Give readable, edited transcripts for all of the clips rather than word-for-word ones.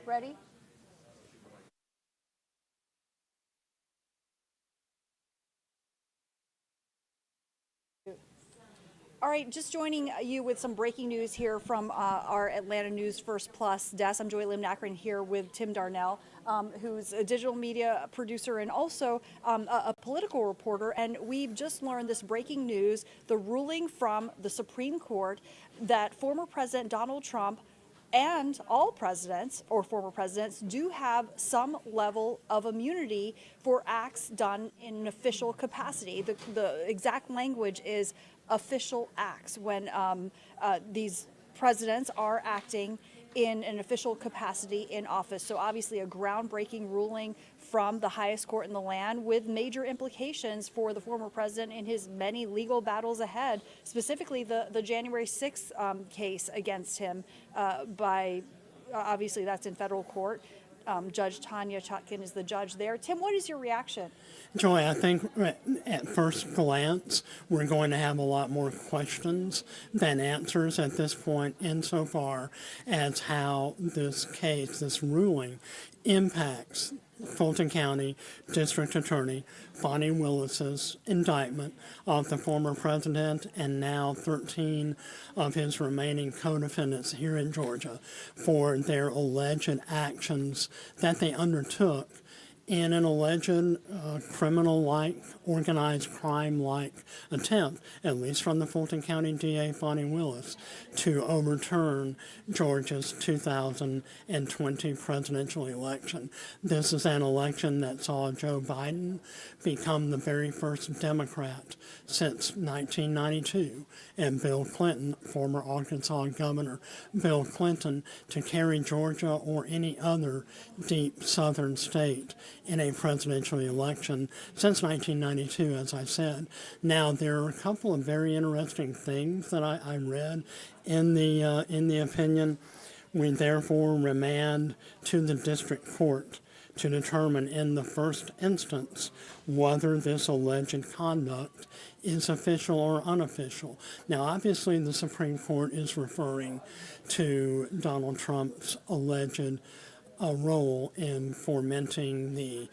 Ready? All right, just joining you with some breaking news here from our Atlanta News First Plus desk. I'm Joy Limnackern here with Tim Darnell, who's a digital media producer and also a political reporter. And we've just learned this breaking news, the ruling from the Supreme Court that former President Donald Trump and all presidents or former presidents do have some level of immunity for acts done in an official capacity. The exact language is official acts when these presidents are acting in an official capacity in office. So obviously a groundbreaking ruling from the highest court in the land with major implications for the former president in his many legal battles ahead, specifically the January 6th case against him obviously that's in federal court. Judge Tanya Chutkan is the judge there. Tim, what is your reaction? Joy, I think at first glance, we're going to have a lot more questions than answers at this point insofar as how this case, this ruling, impacts Fulton County District Attorney Bonnie Willis's indictment of the former president and now 13 of his remaining co-defendants here in Georgia for their alleged actions that they undertook in an alleged criminal-like, organized crime-like attempt, at least from the Fulton County DA Bonnie Willis, to overturn Georgia's 2020 presidential election. This is an election that saw Joe Biden become the very first Democrat since 1992, and Bill Clinton, former Arkansas Governor Bill Clinton, to carry Georgia or any other deep southern state in a presidential election since 1992, as I said. Now, there are a couple of very interesting things that I read in the opinion. We therefore remand to the district court to determine in the first instance whether this alleged conduct is official or unofficial. Now, obviously, the Supreme Court is referring to Donald Trump's alleged role in fomenting the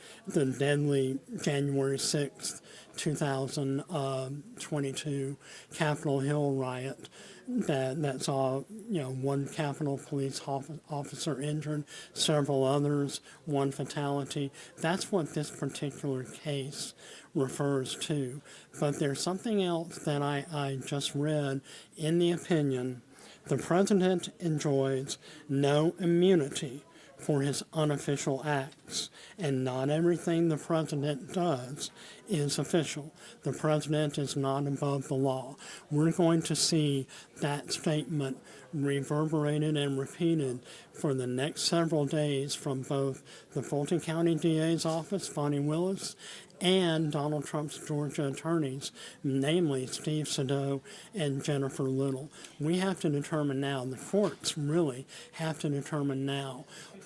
deadly January 6th, 2022 Capitol Hill riot that saw one Capitol Police officer injured, several others, one fatality. That's what this particular case refers to. But there's something else that I just read in the opinion. The president enjoys no immunity for his unofficial acts, and not everything the president does is official. The president is not above the law. We're going to see that statement reverberated and repeated for the next several days from both the Fulton County DA's office, Bonnie Willis, and Donald Trump's Georgia attorneys, namely Steve Sado and Jennifer Little. We have to determine now, the courts really have to determine now,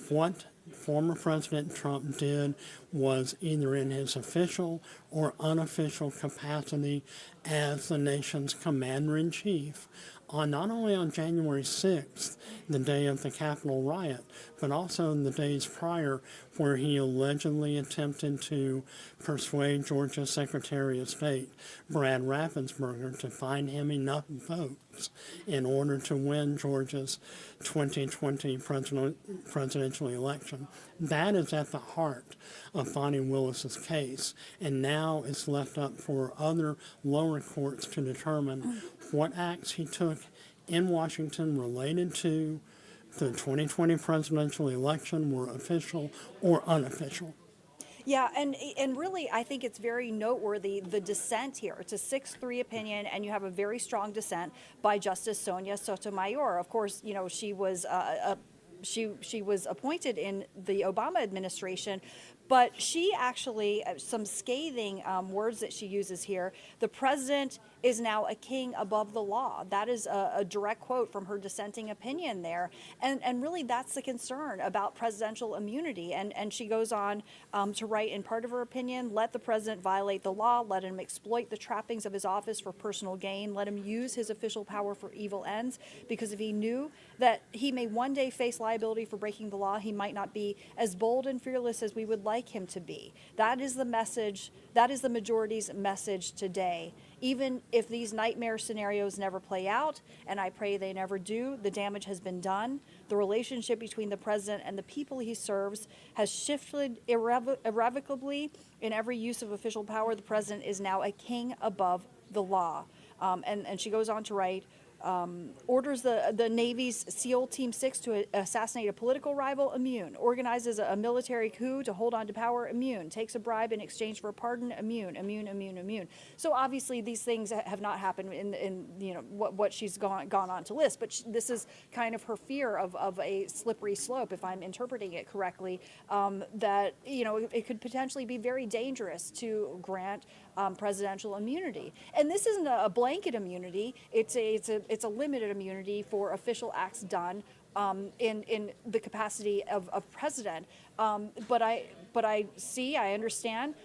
what former President Trump did was either in his official or unofficial capacity as the nation's commander-in-chief not only on January 6th, the day of the Capitol riot, but also in the days prior where he allegedly attempted to persuade Georgia Secretary of State Brad Raffensperger to find him enough votes in order to win Georgia's 2020 presidential election. That is at the heart of Bonnie Willis's case, and now it's left up for other lower courts to determine what acts he took in Washington related to the 2020 presidential election were official or unofficial. Yeah, and really, I think it's very noteworthy, the dissent here. It's a 6-3 opinion, and you have a very strong dissent by Justice Sonia Sotomayor. Of course, she was she was appointed in the Obama administration, But she actually, some scathing words that she uses here. The president is now a king above the law. That is a direct quote from her dissenting opinion there. And really, that's the concern about presidential immunity. And she goes on to write in part of her opinion, let the president violate the law, let him exploit the trappings of his office for personal gain, let him use his official power for evil ends, because if he knew that he may one day face liability for breaking the law, he might not be as bold and fearless as we would like him to be. That is the message, that is the majority's message today. Even if these nightmare scenarios never play out, and I pray they never do, the damage has been done. The relationship between the president and the people he serves has shifted irrevocably. In every use of official power, the president is now a king above the law. And she goes on to write, orders the Navy's SEAL Team 6 to assassinate a political rival, immune. Organizes a military coup to hold on to power, immune. Takes a bribe in exchange for a pardon, immune, immune, immune, immune. So obviously these things have not happened in you know what she's gone on to list, but this is kind of her fear of a slippery slope, if I'm interpreting it correctly, that you know it could potentially be very dangerous to grant presidential immunity. And this isn't a blanket immunity. It's a limited immunity for official acts done in the capacity of president. But I understand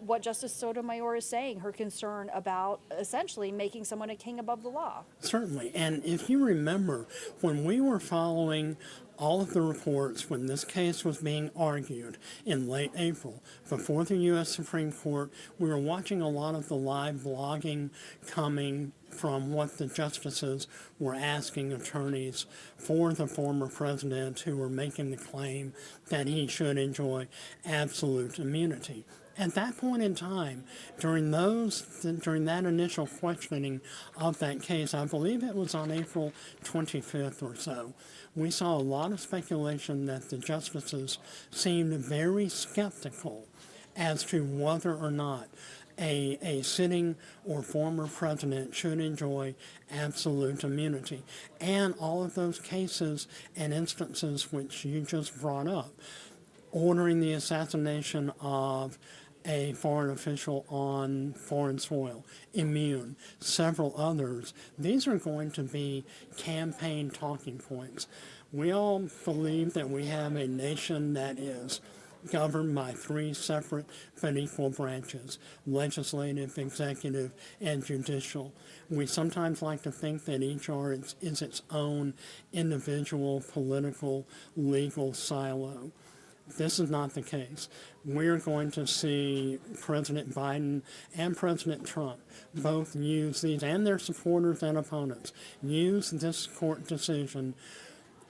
what Justice Sotomayor is saying, her concern about essentially making someone a king above the law. Certainly. And if you remember, when we were following all of the reports when this case was being argued in late April before the U.S. Supreme Court, we were watching a lot of the live blogging coming from what the justices were asking attorneys for the former president who were making the claim that he should enjoy absolute immunity. At that point in time, during that initial questioning of that case, I believe it was on April 25th or so, we saw a lot of speculation that the justices seemed very skeptical as to whether or not a sitting or former president should enjoy absolute immunity. And all of those cases and instances which you just brought up, ordering the assassination of a foreign official on foreign soil, immune, several others, these are going to be campaign talking points. We all believe that we have a nation that is governed by three separate but equal branches: legislative, executive, and judicial. We sometimes like to think that each is its own individual political, legal silo. This is not the case. We're going to see President Biden and President Trump both use these, and their supporters and opponents, use this court decision,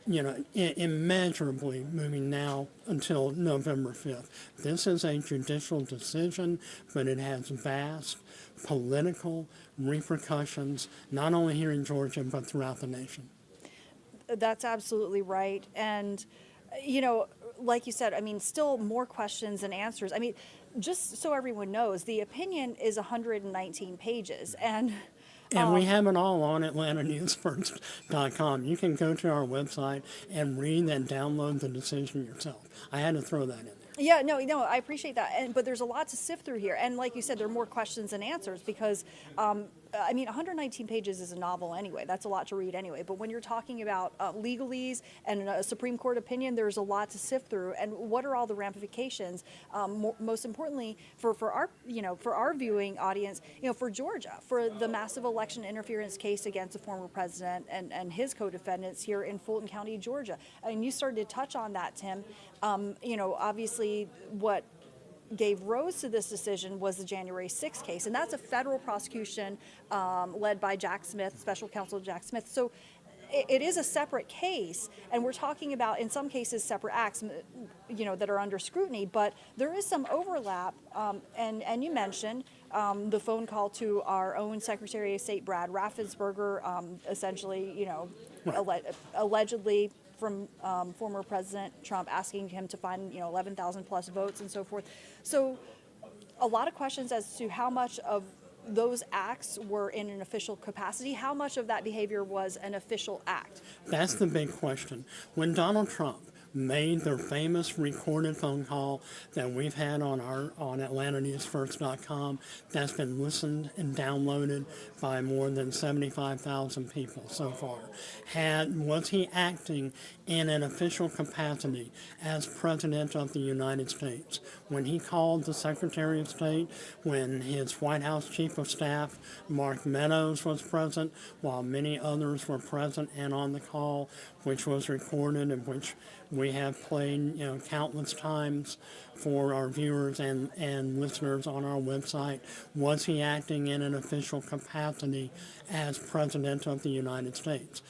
immeasurably moving now until November 5th. This is a judicial decision, but it has vast political repercussions, not only here in Georgia, but throughout the nation. That's absolutely right. And, like you said, still more questions than answers. Just so everyone knows, the opinion is 119 pages. And we have it all on AtlantaNewsFirst.com. You can go to our website and read and download the decision yourself. I had to throw that in there. Yeah, no, I appreciate that. But there's a lot to sift through here. And like you said, there are more questions than answers because, 119 pages is a novel anyway. That's a lot to read anyway. But when you're talking about legalese and a Supreme Court opinion, there's a lot to sift through. And what are all the ramifications? Most importantly, for our viewing audience, for Georgia, for the massive election interference case against a former president and his co-defendants here in Fulton County, Georgia. You started to touch on that, Tim. Obviously, what gave rise to this decision was the January 6th case, and that's a federal prosecution led by Jack Smith, Special Counsel Jack Smith. So it is a separate case, and we're talking about, in some cases, separate acts, that are under scrutiny, but there is some overlap, and you mentioned the phone call to our own Secretary of State, Brad Raffensperger, essentially, allegedly from former President Trump asking him to find 11,000 plus votes and so forth. So a lot of questions as to how much of those acts were in an official capacity, how much of that behavior was an official act. That's the big question. When Donald Trump made their famous recorded phone call that we've had on AtlantaNewsFirst.com. That's been listened and downloaded by more than 75,000 people so far. Was he acting in an official capacity as President of the United States when he called the Secretary of State, when his White House Chief of Staff, Mark Meadows, was present, while many others were present and on the call, which was recorded and which we have played, countless times for our viewers and listeners on our website? Was he acting in an official capacity as President of the United States?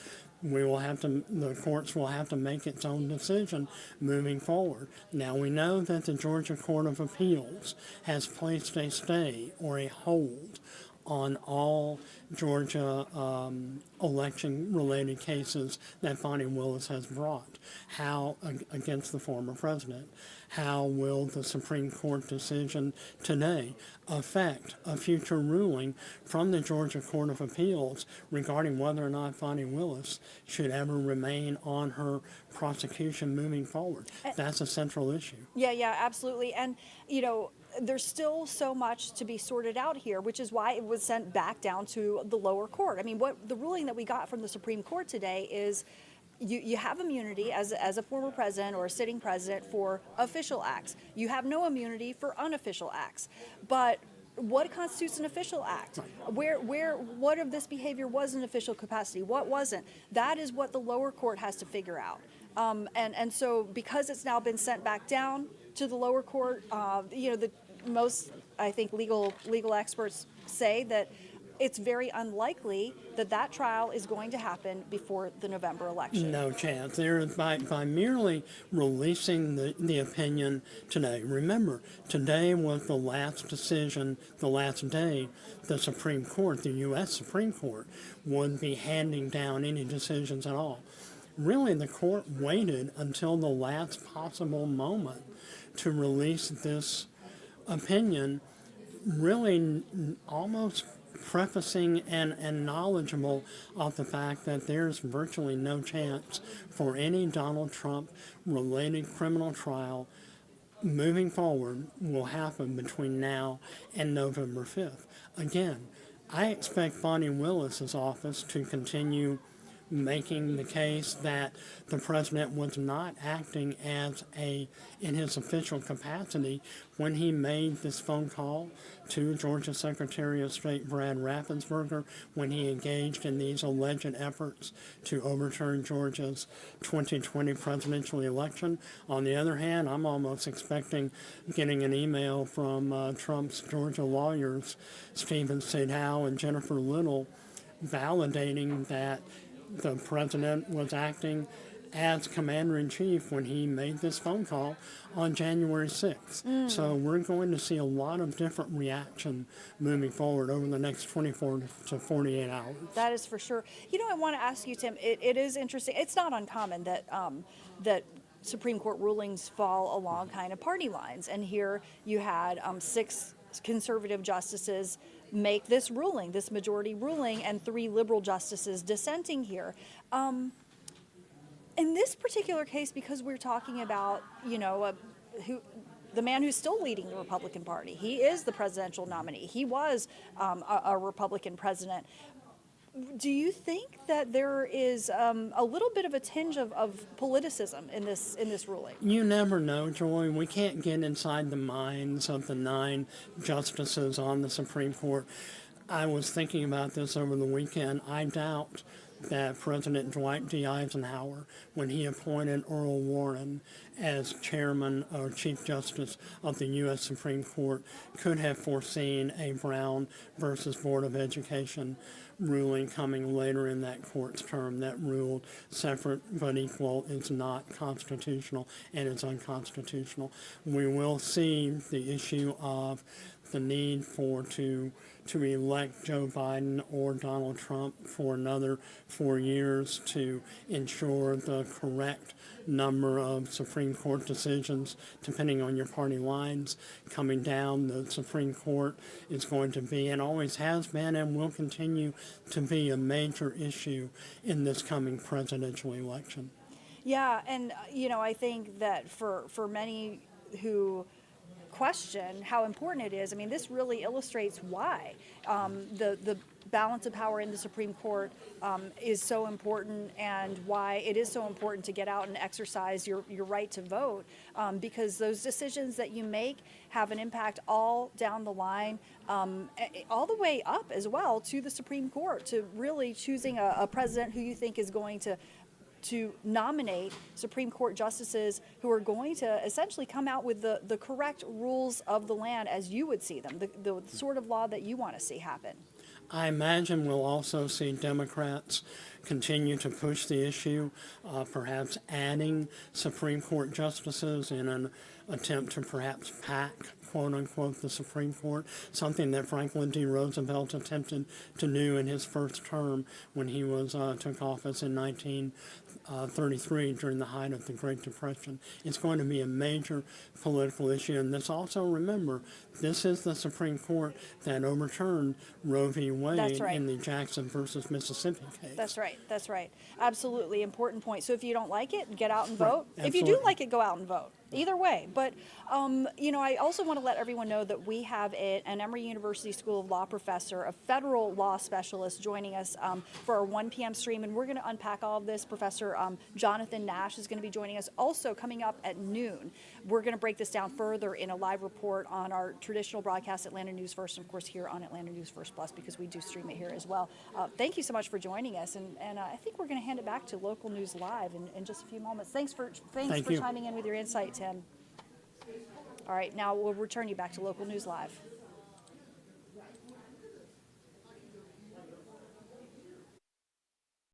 The courts will have to make its own decision moving forward. Now, we know that the Georgia Court of Appeals has placed a stay or a hold on all Georgia election-related cases that Fani Willis has brought against the former president. How will the Supreme Court decision today affect a future ruling from the Georgia Court of Appeals regarding whether or not Fani Willis should ever remain on her prosecution moving forward? That's a central issue. Yeah, absolutely. And, there's still so much to be sorted out here, which is why it was sent back down to the lower court. I mean, what the ruling that we got from the Supreme Court today is you have immunity as a former president or a sitting president for official acts. You have no immunity for unofficial acts. But what constitutes an official act? What of this behavior was an official capacity? What wasn't? That is what the lower court has to figure out. And so because it's now been sent back down to the lower court, the most, I think, legal experts say that it's very unlikely that trial is going to happen before the November election. No chance. By merely releasing the opinion today. Remember, today was the last decision, the last day the Supreme Court, the U.S. Supreme Court, would be handing down any decisions at all. Really, the court waited until the last possible moment to release this opinion, really almost prefacing and knowledgeable of the fact that there's virtually no chance for any Donald Trump related criminal trial moving forward will happen between now and November 5th. Again, I expect Fani Willis's office to continue making the case that the president was not acting in his official capacity when he made this phone call to Georgia Secretary of State Brad Raffensperger, when he engaged in these alleged efforts to overturn Georgia's 2020 presidential election. On the other hand, I'm almost expecting getting an email from Trump's Georgia lawyers, Stephen Sidhow and Jennifer Little, validating that the president was acting as commander-in-chief when he made this phone call on January 6th. So we're going to see a lot of different reaction moving forward over the next 24 to 48 hours. That is for sure. I want to ask you, Tim, it is interesting. It's not uncommon that Supreme Court rulings fall along kind of party lines. And here you had 6 conservative justices make this ruling, this majority ruling, and 3 liberal justices dissenting here. In this particular case, because we're talking about, the man who's still leading the Republican Party, he is the presidential nominee. He was a Republican president. Do you think that there is a little bit of a tinge of politicism in this ruling? You never know, Joy. We can't get inside the minds of the 9 justices on the Supreme Court. I was thinking about this over the weekend. I doubt that President Dwight D. Eisenhower, when he appointed Earl Warren as chairman or Chief Justice of the U.S. Supreme Court, could have foreseen a Brown versus Board of Education ruling coming later in that court's term that ruled separate but equal is not constitutional and is unconstitutional. We will see the issue of the need to elect Joe Biden or Donald Trump for another 4 years to ensure the correct number of Supreme Court decisions, depending on your party lines, coming down. The Supreme Court is going to be, and always has been, and will continue to be, a major issue in this coming presidential election. Yeah, and I think that for many who question how important it is, I mean, this really illustrates why the balance of power in the Supreme Court is so important, and why it is so important to get out and exercise your right to vote, because those decisions that you make have an impact all down the line, all the way up as well to the Supreme Court, to really choosing a president who you think is going to nominate Supreme Court justices who are going to essentially come out with the correct rules of the land as you would see them, the sort of law that you want to see happen. I imagine we'll also see Democrats continue to push the issue, perhaps adding Supreme Court justices in an attempt to perhaps pack, quote unquote, the Supreme Court, something that Franklin D. Roosevelt attempted to do in his first term when he took office in 1933 during the height of the Great Depression. It's going to be a major political issue, and this also, remember, this is the Supreme Court that overturned Roe v. Wade Right. in the Jackson versus Mississippi case. That's right. That's right. Absolutely important point. So if you don't like it, get out and Right. vote. If you do Absolutely. like it, go out and vote. Either way. But, I also want to let everyone know that we have an Emory University School of Law professor, a federal law specialist, joining us for our 1 p.m. stream. And we're going to unpack all of this. Professor Jonathan Nash is going to be joining us. Also, coming up at noon, we're going to break this down further in a live report on our traditional broadcast, Atlanta News First, and of course here on Atlanta News First Plus, because we do stream it here as well. Thank you so much for joining us. And I think we're going to hand it back to Local News Live in just a few moments. Thanks for Thank you. chiming in with your insight, Tim. All right, now we'll return you back to Local News Live.